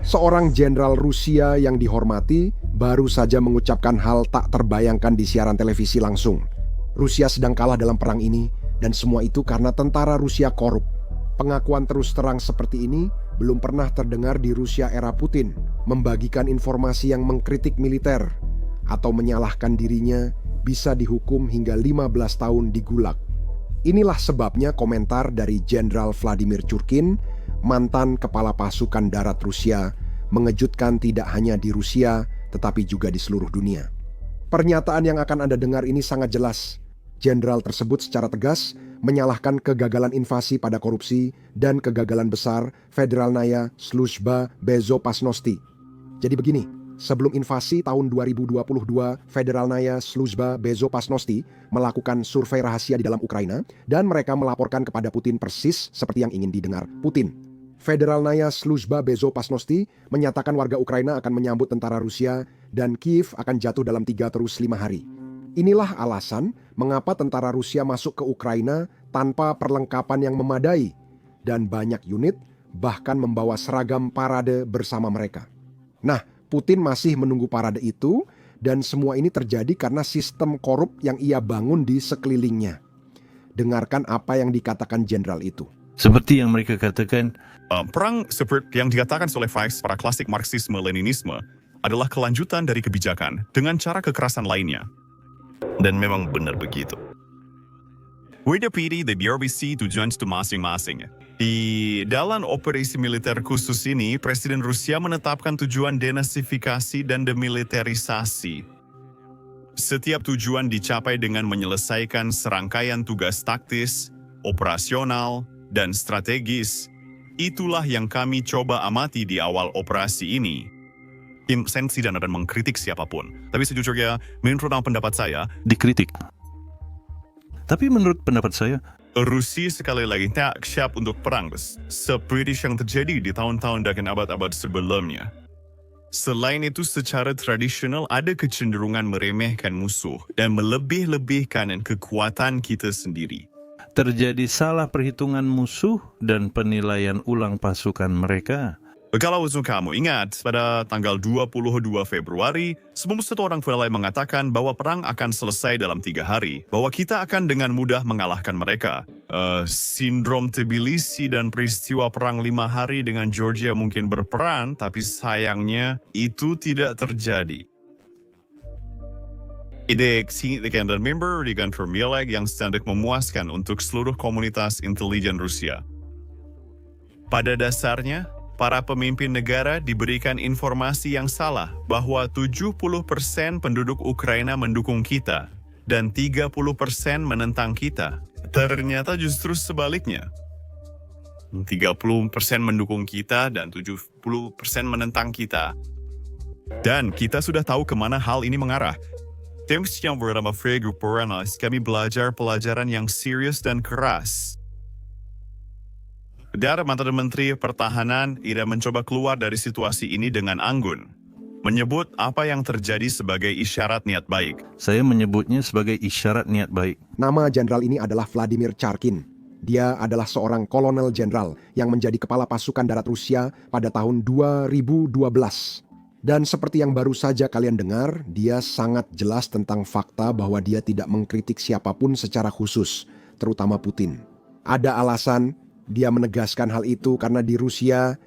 Seorang jenderal Rusia yang dihormati baru saja mengucapkan hal tak terbayangkan di siaran televisi langsung. Rusia sedang kalah dalam perang ini, dan semua itu karena tentara Rusia korup. Pengakuan terus terang seperti ini belum pernah terdengar di Rusia era Putin, membagikan informasi yang mengkritik militer atau menyalahkan dirinya bisa dihukum hingga 15 tahun di Gulag. Inilah sebabnya komentar dari Jenderal Vladimir Churkin, mantan kepala pasukan darat Rusia, mengejutkan tidak hanya di Rusia, tetapi juga di seluruh dunia. Pernyataan yang akan Anda dengar ini sangat jelas. Jenderal tersebut secara tegas menyalahkan kegagalan invasi pada korupsi dan kegagalan besar Federalnaya Sluzhba Bezopasnosti. Jadi begini, sebelum invasi tahun 2022, Federalnaya Sluzhba Bezopasnosti melakukan survei rahasia di dalam Ukraina dan mereka melaporkan kepada Putin persis seperti yang ingin didengar Putin. Federalnaya Sluzhba Bezopasnosti menyatakan warga Ukraina akan menyambut tentara Rusia dan Kiev akan jatuh dalam 3-5 hari. Inilah alasan mengapa tentara Rusia masuk ke Ukraina tanpa perlengkapan yang memadai dan banyak unit bahkan membawa seragam parade bersama mereka. Nah, Putin masih menunggu parade itu dan semua ini terjadi karena sistem korup yang ia bangun di sekelilingnya. Dengarkan apa yang dikatakan jenderal itu. Seperti yang mereka katakan, perang seperti yang dikatakan oleh Weiss para klasik Marxisme-Leninisme adalah kelanjutan dari kebijakan dengan cara kekerasan lainnya. dan memang benar begitu. WDPD dan BRBC tujuan itu masing-masing. Di dalam operasi militer khusus ini, Presiden Rusia menetapkan tujuan denasifikasi dan demilitarisasi. Setiap tujuan dicapai dengan menyelesaikan serangkaian tugas taktis, operasional, dan strategis. Itulah yang kami coba amati di awal operasi ini. Saya tidak akan mengkritik siapapun, tapi sejujurnya, menurut pendapat saya, Dikritik. Tapi menurut pendapat saya, Rusia sekali lagi tak siap untuk perang seperti yang terjadi di tahun-tahun dan abad-abad sebelumnya. Selain itu, secara tradisional ada kecenderungan meremehkan musuh dan melebih-lebihkan kekuatan kita sendiri. terjadi salah perhitungan musuh dan penilaian ulang pasukan mereka. Kalau kamu ingat, pada tanggal 22 Februari, sebelum satu orang mulai mengatakan bahwa perang akan selesai dalam 3 hari, bahwa kita akan dengan mudah mengalahkan mereka. Sindrom Tbilisi dan peristiwa perang 5 hari dengan Georgia mungkin berperan, tapi sayangnya itu tidak terjadi. Ide signifikan dan member dengan formula yang standar memuaskan untuk seluruh komunitas intelijen Rusia. Pada dasarnya, para pemimpin negara diberikan informasi yang salah bahwa 70% penduduk Ukraina mendukung kita dan 30% menentang kita. Ternyata justru sebaliknya. 30% mendukung kita dan 70% menentang kita. Dan kita sudah tahu kemana hal ini mengarah. Tim yang bernama Fregu Poranas, kami belajar pelajaran yang serius dan keras. Dari mantan Menteri Pertahanan, ia mencoba keluar dari situasi ini dengan anggun, menyebut apa yang terjadi sebagai isyarat niat baik. Saya menyebutnya sebagai isyarat niat baik. Nama jenderal ini adalah Vladimir Churkin. Dia adalah seorang kolonel jenderal yang menjadi kepala pasukan darat Rusia pada tahun 2012. Dan seperti yang baru saja kalian dengar, dia sangat jelas tentang fakta bahwa dia tidak mengkritik siapapun secara khusus, terutama Putin. Ada alasan dia menegaskan hal itu karena di Rusia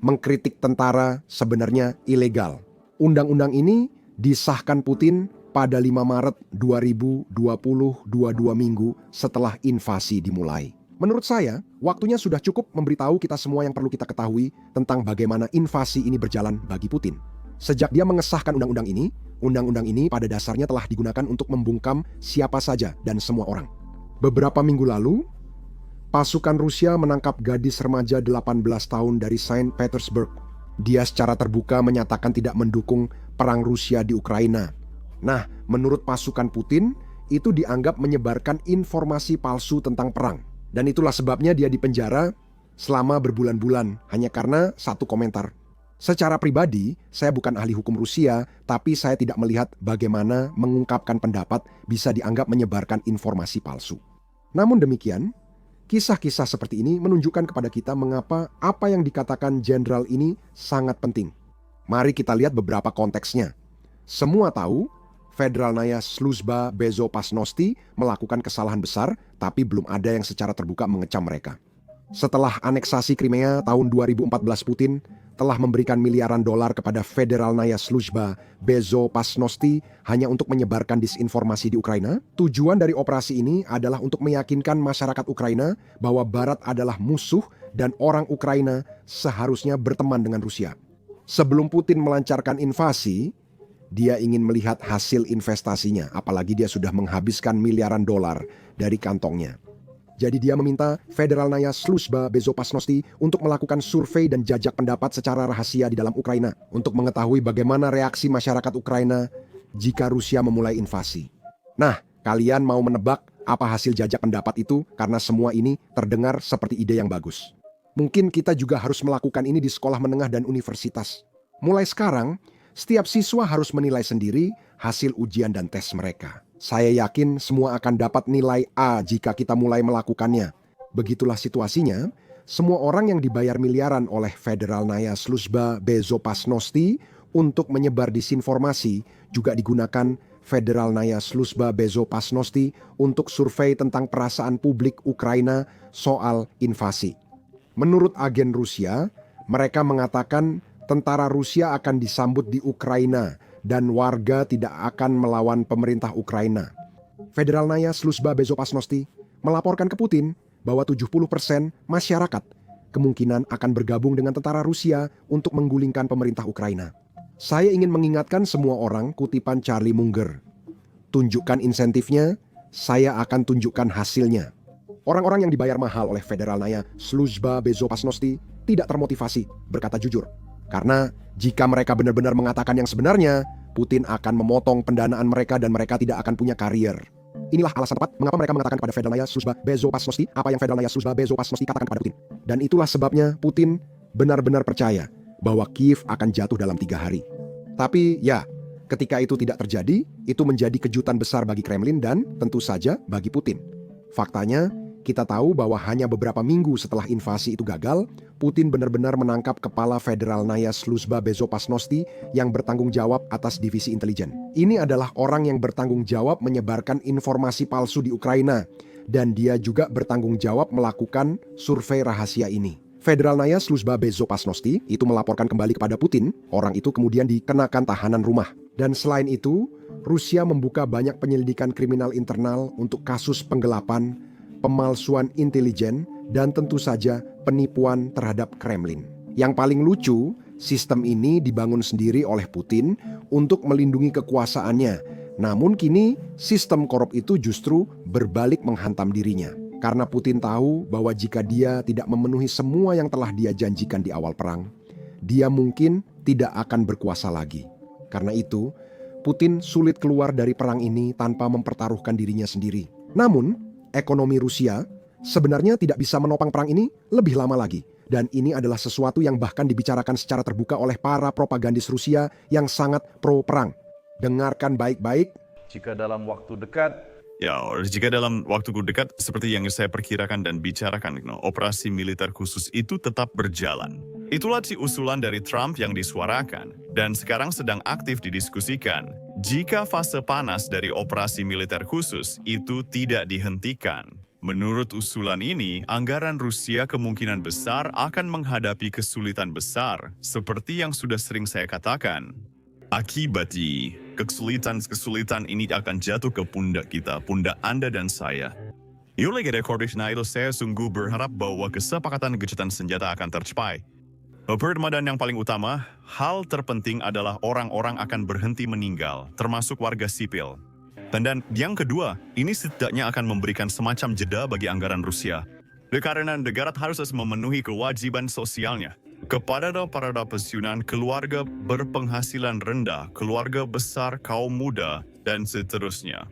mengkritik tentara sebenarnya ilegal. Undang-undang ini disahkan Putin pada 5 Maret 2020, 22 minggu setelah invasi dimulai. Menurut saya, waktunya sudah cukup memberitahu kita semua yang perlu kita ketahui tentang bagaimana invasi ini berjalan bagi Putin. Sejak dia mengesahkan undang-undang ini pada dasarnya telah digunakan untuk membungkam siapa saja dan semua orang. Beberapa minggu lalu, pasukan Rusia menangkap gadis remaja 18 tahun dari Saint Petersburg. Dia secara terbuka menyatakan tidak mendukung perang Rusia di Ukraina. Nah, menurut pasukan Putin, itu dianggap menyebarkan informasi palsu tentang perang. Dan itulah sebabnya dia dipenjara selama berbulan-bulan hanya karena satu komentar. Secara pribadi, saya bukan ahli hukum Rusia, tapi saya tidak melihat bagaimana mengungkapkan pendapat bisa dianggap menyebarkan informasi palsu. Namun demikian, Kisah-kisah seperti ini menunjukkan kepada kita mengapa apa yang dikatakan jenderal ini sangat penting. Mari kita lihat beberapa konteksnya. Semua tahu Federalnaya Sluzhba Bezopasnosti melakukan kesalahan besar, tapi belum ada yang secara terbuka mengecam mereka. Setelah aneksasi Crimea tahun 2014, Putin telah memberikan miliaran dolar kepada Federalnaya Sluzhba Bezopasnosti hanya untuk menyebarkan disinformasi di Ukraina. Tujuan dari operasi ini adalah untuk meyakinkan masyarakat Ukraina bahwa Barat adalah musuh dan orang Ukraina seharusnya berteman dengan Rusia. Sebelum Putin melancarkan invasi, dia ingin melihat hasil investasinya, apalagi dia sudah menghabiskan miliaran dolar dari kantongnya. Jadi dia meminta Federalnaya Sluzhba Bezopasnosti untuk melakukan survei dan jajak pendapat secara rahasia di dalam Ukraina untuk mengetahui bagaimana reaksi masyarakat Ukraina jika Rusia memulai invasi. Nah, kalian mau menebak apa hasil jajak pendapat itu karena semua ini terdengar seperti ide yang bagus. Mungkin kita juga harus melakukan ini di sekolah menengah dan universitas. Mulai sekarang, setiap siswa harus menilai sendiri hasil ujian dan tes mereka. Saya yakin semua akan dapat nilai A jika kita mulai melakukannya. Begitulah situasinya, semua orang yang dibayar miliaran oleh Federalnaya Sluzhba Bezopasnosti untuk menyebar disinformasi juga digunakan Federalnaya Sluzhba Bezopasnosti untuk survei tentang perasaan publik Ukraina soal invasi. Menurut agen Rusia, mereka mengatakan tentara Rusia akan disambut di Ukraina dan warga tidak akan melawan pemerintah Ukraina. Federalnaya Sluzhba Bezopasnosti melaporkan ke Putin bahwa 70% masyarakat kemungkinan akan bergabung dengan tentara Rusia untuk menggulingkan pemerintah Ukraina. Saya ingin mengingatkan semua orang kutipan Charlie Munger. Tunjukkan insentifnya, saya akan tunjukkan hasilnya. Orang-orang yang dibayar mahal oleh Federalnaya Sluzhba Bezopasnosti tidak termotivasi berkata jujur. Karena jika mereka benar-benar mengatakan yang sebenarnya, Putin akan memotong pendanaan mereka dan mereka tidak akan punya karier. Inilah alasan tepat mengapa mereka mengatakan kepada Federalnaya Sluzhba Bezopasnosti apa yang Federalnaya Sluzhba Bezopasnosti katakan kepada Putin. Dan itulah sebabnya Putin benar-benar percaya bahwa Kiev akan jatuh dalam 3 hari. Tapi ya, ketika itu tidak terjadi, itu menjadi kejutan besar bagi Kremlin dan tentu saja bagi Putin. Faktanya, kita tahu bahwa hanya beberapa minggu setelah invasi itu gagal, Putin benar-benar menangkap kepala Federalnaya Sluzhba Bezopasnosti yang bertanggung jawab atas divisi intelijen. Ini adalah orang yang bertanggung jawab menyebarkan informasi palsu di Ukraina, dan dia juga bertanggung jawab melakukan survei rahasia ini. Federalnaya Sluzhba Bezopasnosti itu melaporkan kembali kepada Putin, orang itu kemudian dikenakan tahanan rumah. Dan selain itu, Rusia membuka banyak penyelidikan kriminal internal untuk kasus penggelapan, pemalsuan intelijen, dan tentu saja penipuan terhadap Kremlin. Yang paling lucu, sistem ini dibangun sendiri oleh Putin untuk melindungi kekuasaannya. Namun kini sistem korup itu justru berbalik menghantam dirinya. Karena Putin tahu bahwa jika dia tidak memenuhi semua yang telah dia janjikan di awal perang, dia mungkin tidak akan berkuasa lagi. Karena itu, Putin sulit keluar dari perang ini tanpa mempertaruhkan dirinya sendiri. Namun, ekonomi Rusia sebenarnya tidak bisa menopang perang ini lebih lama lagi. Dan ini adalah sesuatu yang bahkan dibicarakan secara terbuka oleh para propagandis Rusia yang sangat pro-perang. Dengarkan baik-baik. Jika dalam waktu dekat, jika dalam waktu dekat seperti yang saya perkirakan dan bicarakan, operasi militer khusus itu tetap berjalan. Itulah si usulan dari Trump yang disuarakan dan sekarang sedang aktif didiskusikan. Jika fase panas dari operasi militer khusus itu tidak dihentikan, menurut usulan ini, anggaran Rusia kemungkinan besar akan menghadapi kesulitan besar, seperti yang sudah sering saya katakan. Akibatnya, kesulitan ini akan jatuh ke pundak kita, pundak Anda dan saya. Oleh karena itu, saya sungguh berharap bahwa kesepakatan gencatan senjata akan tercapai. Pertama yang paling utama, hal terpenting adalah orang-orang akan berhenti meninggal, termasuk warga sipil. Dan yang kedua, ini setidaknya akan memberikan semacam jeda bagi anggaran Rusia. Karena negara harus memenuhi kewajiban sosialnya kepada para pensiunan, keluarga berpenghasilan rendah, keluarga besar, kaum muda, dan seterusnya.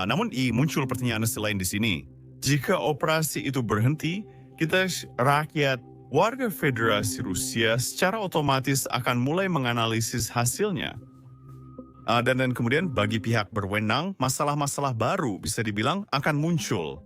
Namun muncul pertanyaan selain di sini. Jika operasi itu berhenti, kita rakyat, warga Federasi Rusia secara otomatis akan mulai menganalisis hasilnya. Dan kemudian bagi pihak berwenang, masalah-masalah baru bisa dibilang akan muncul.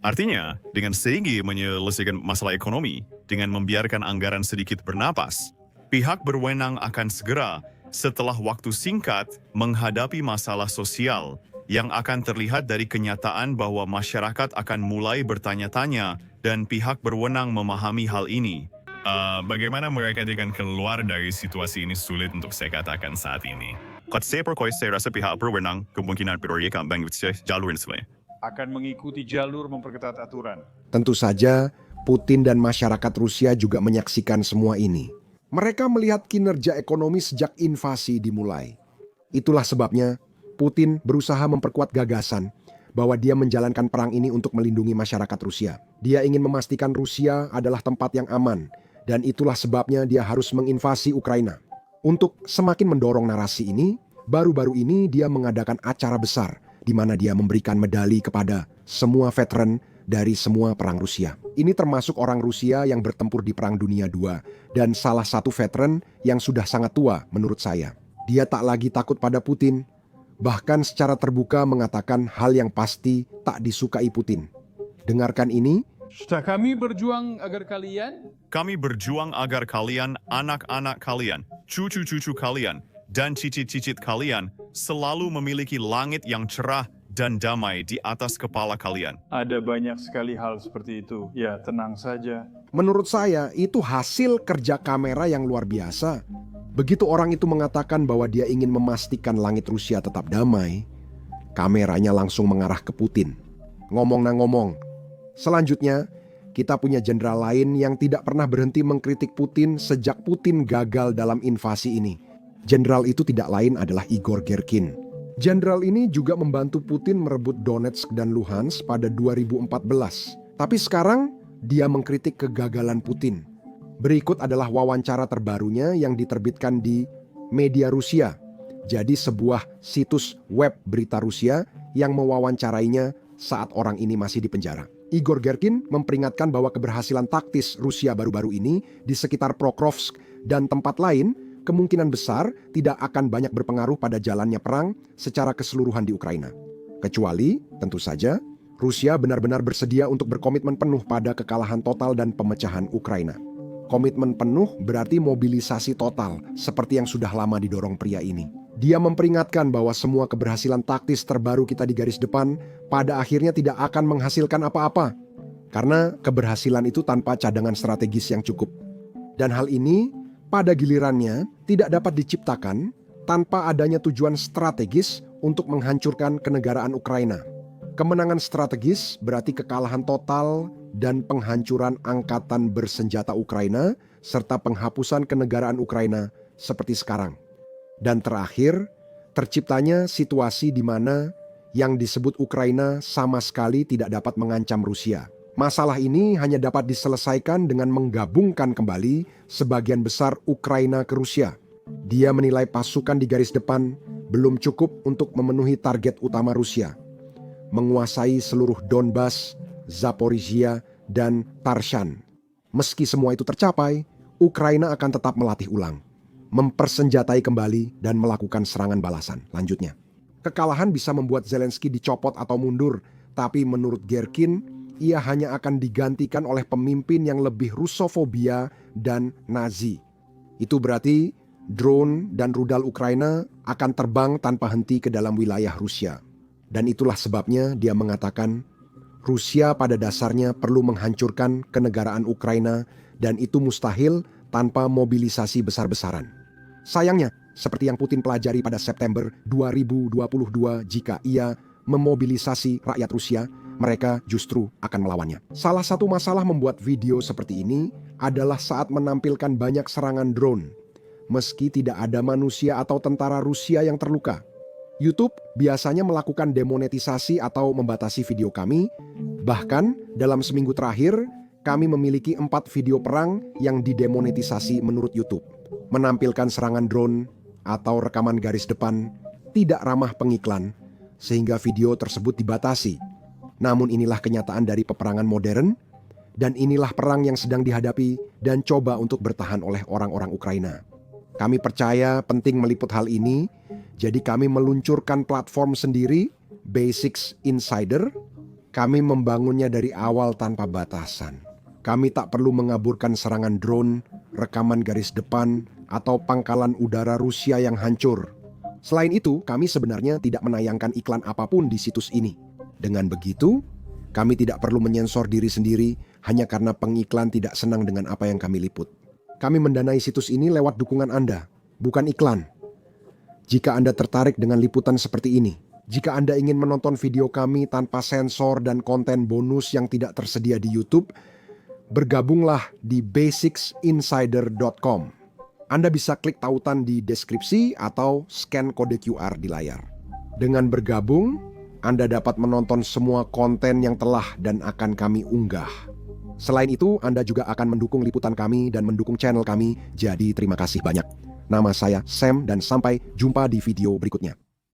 Artinya, dengan segi menyelesaikan masalah ekonomi, dengan membiarkan anggaran sedikit bernapas, pihak berwenang akan segera, setelah waktu singkat, menghadapi masalah sosial yang akan terlihat dari kenyataan bahwa masyarakat akan mulai bertanya-tanya dan pihak berwenang memahami hal ini. Bagaimana mereka dengan keluar dari situasi ini sulit untuk saya katakan saat ini. Saya rasa pihak berwenang kemungkinan berorientasi bank jalur ini. Akan mengikuti jalur memperketat aturan. Tentu saja, Putin dan masyarakat Rusia juga menyaksikan semua ini. Mereka melihat kinerja ekonomi sejak invasi dimulai. Itulah sebabnya Putin berusaha memperkuat gagasan bahwa dia menjalankan perang ini untuk melindungi masyarakat Rusia. Dia ingin memastikan Rusia adalah tempat yang aman, dan itulah sebabnya dia harus menginvasi Ukraina. Untuk semakin mendorong narasi ini, baru-baru ini dia mengadakan acara besar di mana dia memberikan medali kepada semua veteran dari semua perang Rusia. Ini termasuk orang Rusia yang bertempur di Perang Dunia II dan salah satu veteran yang sudah sangat tua menurut saya. Dia tak lagi takut pada Putin, bahkan secara terbuka mengatakan hal yang pasti tak disukai Putin. Dengarkan ini. Sudah kami berjuang agar kalian Kami berjuang agar kalian, anak-anak kalian, cucu-cucu kalian, dan cicit-cicit kalian selalu memiliki langit yang cerah dan damai di atas kepala kalian. ada banyak sekali hal seperti itu. Ya, tenang saja. Menurut saya itu hasil kerja kamera yang luar biasa. Begitu orang itu mengatakan bahwa dia ingin memastikan langit Rusia tetap damai, kameranya langsung mengarah ke Putin. Ngomong na ngomong. Selanjutnya, kita punya jenderal lain yang tidak pernah berhenti mengkritik Putin sejak Putin gagal dalam invasi ini. Jenderal itu tidak lain adalah Igor Girkin. Jenderal ini juga membantu Putin merebut Donetsk dan Luhansk pada 2014. Tapi sekarang dia mengkritik kegagalan Putin. Berikut adalah wawancara terbarunya yang diterbitkan di Media Rusia. Jadi sebuah situs web berita Rusia yang mewawancarainya saat orang ini masih di penjara. Igor Girkin memperingatkan bahwa keberhasilan taktis Rusia baru-baru ini di sekitar Pokrovsk dan tempat lain kemungkinan besar tidak akan banyak berpengaruh pada jalannya perang secara keseluruhan di Ukraina. Kecuali, tentu saja, Rusia benar-benar bersedia untuk berkomitmen penuh pada kekalahan total dan pemecahan Ukraina. Komitmen penuh berarti mobilisasi total, seperti yang sudah lama didorong pria ini. Dia memperingatkan bahwa semua keberhasilan taktis terbaru kita di garis depan pada akhirnya tidak akan menghasilkan apa-apa. Karena keberhasilan itu tanpa cadangan strategis yang cukup. Dan hal ini pada gilirannya tidak dapat diciptakan tanpa adanya tujuan strategis untuk menghancurkan kenegaraan Ukraina. Kemenangan strategis berarti kekalahan total dan penghancuran angkatan bersenjata Ukraina serta penghapusan kenegaraan Ukraina seperti sekarang. Dan terakhir, terciptanya situasi di mana yang disebut Ukraina sama sekali tidak dapat mengancam Rusia. Masalah ini hanya dapat diselesaikan dengan menggabungkan kembali sebagian besar Ukraina ke Rusia. Dia menilai pasukan di garis depan belum cukup untuk memenuhi target utama Rusia. Menguasai seluruh Donbas, Zaporizhia, dan Tarshan. Meski semua itu tercapai, Ukraina akan tetap melatih ulang, mempersenjatai kembali, dan melakukan serangan balasan. Lanjutnya, kekalahan bisa membuat Zelensky dicopot atau mundur, tapi menurut Girkin, ia hanya akan digantikan oleh pemimpin yang lebih Rusofobia dan Nazi. Itu berarti drone dan rudal Ukraina akan terbang tanpa henti ke dalam wilayah Rusia. Dan itulah sebabnya dia mengatakan Rusia pada dasarnya perlu menghancurkan kenegaraan Ukraina dan itu mustahil tanpa mobilisasi besar-besaran. Sayangnya, seperti yang Putin pelajari pada September 2022, jika ia memobilisasi rakyat Rusia, mereka justru akan melawannya. Salah satu masalah membuat video seperti ini adalah saat menampilkan banyak serangan drone, meski tidak ada manusia atau tentara Rusia yang terluka. YouTube biasanya melakukan demonetisasi atau membatasi video kami. Bahkan dalam seminggu terakhir, kami memiliki 4 video perang yang didemonetisasi menurut YouTube. Menampilkan serangan drone atau rekaman garis depan tidak ramah pengiklan, sehingga video tersebut dibatasi. Namun inilah kenyataan dari peperangan modern, dan inilah perang yang sedang dihadapi dan coba untuk bertahan oleh orang-orang Ukraina. Kami percaya penting meliput hal ini, jadi kami meluncurkan platform sendiri, Basics Insider. Kami membangunnya dari awal tanpa batasan. Kami tak perlu mengaburkan serangan drone, rekaman garis depan, atau pangkalan udara Rusia yang hancur. Selain itu, kami sebenarnya tidak menayangkan iklan apapun di situs ini. Dengan begitu, kami tidak perlu menyensor diri sendiri hanya karena pengiklan tidak senang dengan apa yang kami liput. Kami mendanai situs ini lewat dukungan Anda, bukan iklan. Jika Anda tertarik dengan liputan seperti ini, jika Anda ingin menonton video kami tanpa sensor dan konten bonus yang tidak tersedia di YouTube, bergabunglah di basicsinsider.com. Anda bisa klik tautan di deskripsi atau scan kode QR di layar. Dengan bergabung, Anda dapat menonton semua konten yang telah dan akan kami unggah. Selain itu, Anda juga akan mendukung liputan kami dan mendukung channel kami, jadi terima kasih banyak. Nama saya Sam dan sampai jumpa di video berikutnya.